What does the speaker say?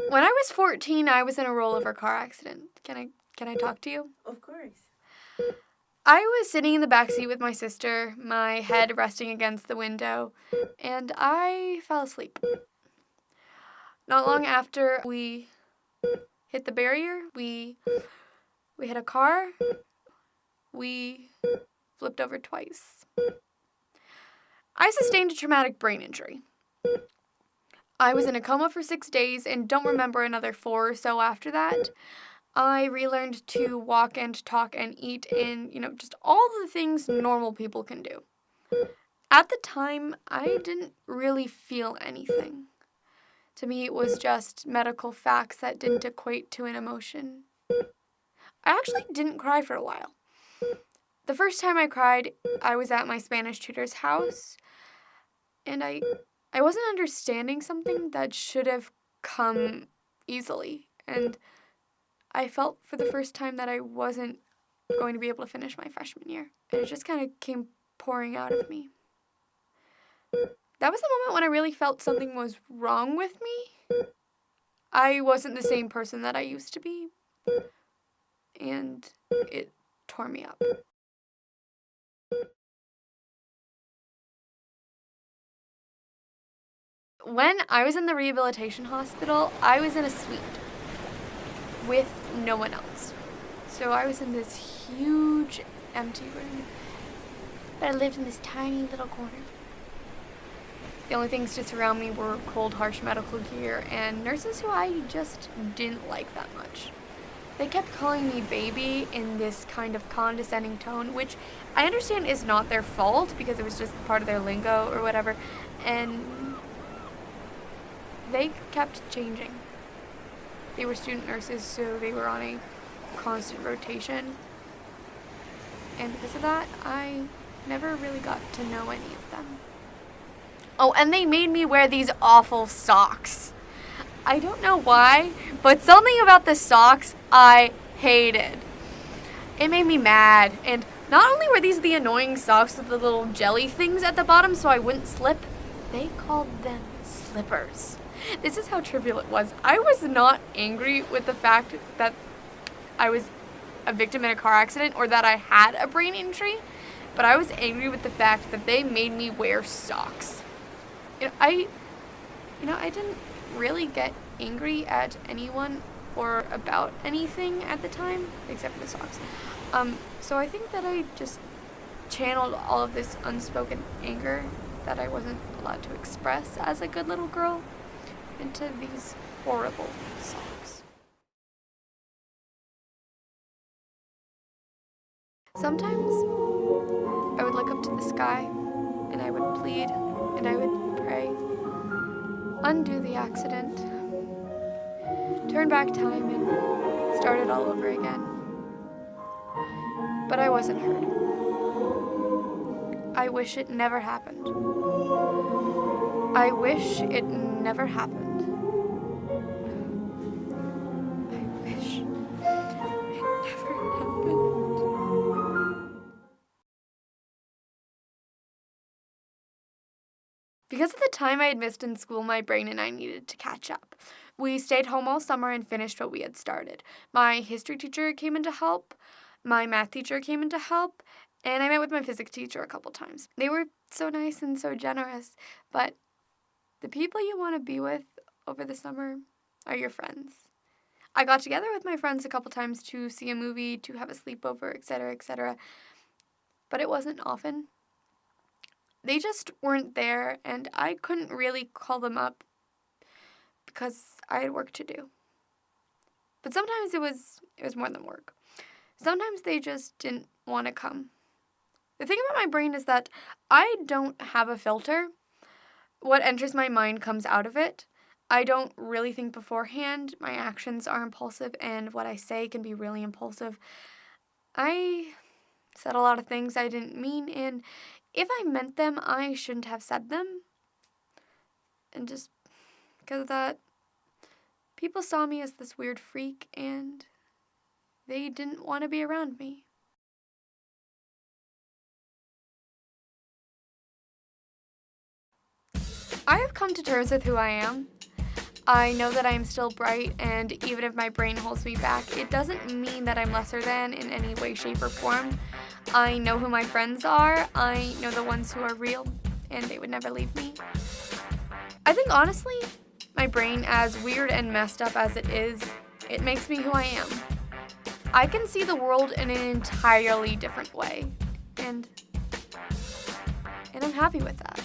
When I was 14, I was in a rollover car accident. Can I talk to you? Of course. I was sitting in the backseat with my sister, my head resting against the window, and I fell asleep. Not long after we hit the barrier, we hit a car, we flipped over twice. I sustained a traumatic brain injury. I was in a coma for 6 days and don't remember another 4 or so after that. I relearned to walk and talk and eat and, just all the things normal people can do. At the time, I didn't really feel anything. To me, it was just medical facts that didn't equate to an emotion. I actually didn't cry for a while. The first time I cried, I was at my Spanish tutor's house, and I wasn't understanding something that should have come easily, and I felt for the first time that I wasn't going to be able to finish my freshman year. And it just kind of came pouring out of me. That was the moment when I really felt something was wrong with me. I wasn't the same person that I used to be, and it tore me up. When I was in the rehabilitation hospital, I was in a suite with no one else. So I was in this huge empty room, but I lived in this tiny little corner. The only things to surround me were cold, harsh medical gear and nurses who I just didn't like that much. They kept calling me baby in this kind of condescending tone, which I understand is not their fault because it was just part of their lingo or whatever, and they kept changing. They were student nurses, so they were on a constant rotation. And because of that, I never really got to know any of them. Oh, and they made me wear these awful socks. I don't know why, but something about the socks I hated. It made me mad. And not only were these the annoying socks with the little jelly things at the bottom so I wouldn't slip, they called them slippers. This is how trivial it was. I was not angry with the fact that I was a victim in a car accident or that I had a brain injury, but I was angry with the fact that they made me wear socks. I didn't really get angry at anyone or about anything at the time, except for the socks. So I think that I just channeled all of this unspoken anger that I wasn't allowed to express as a good little girl into these horrible socks. Sometimes I would look up to the sky and I would plead and I would pray. Undo the accident. Turn back time and start it all over again. But I wasn't heard. I wish it never happened. I wish it never happened. I wish it never happened. Because of the time I had missed in school, my brain and I needed to catch up. We stayed home all summer and finished what we had started. My history teacher came in to help, my math teacher came in to help, and I met with my physics teacher a couple times. They were so nice and so generous, but the people you want to be with over the summer are your friends. I got together with my friends a couple times to see a movie, to have a sleepover, etc., but it wasn't often. They just weren't there, and I couldn't really call them up because I had work to do. But sometimes it was more than work. Sometimes they just didn't want to come. The thing about my brain is that I don't have a filter. What enters my mind comes out of it. I don't really think beforehand. My actions are impulsive, and what I say can be really impulsive. I said a lot of things I didn't mean, and if I meant them, I shouldn't have said them. And just because of that, people saw me as this weird freak, and they didn't want to be around me. I have come to terms with who I am. I know that I am still bright, and even if my brain holds me back, it doesn't mean that I'm lesser than in any way, shape, or form. I know who my friends are. I know the ones who are real, and they would never leave me. I think honestly, my brain, as weird and messed up as it is, it makes me who I am. I can see the world in an entirely different way, and I'm happy with that.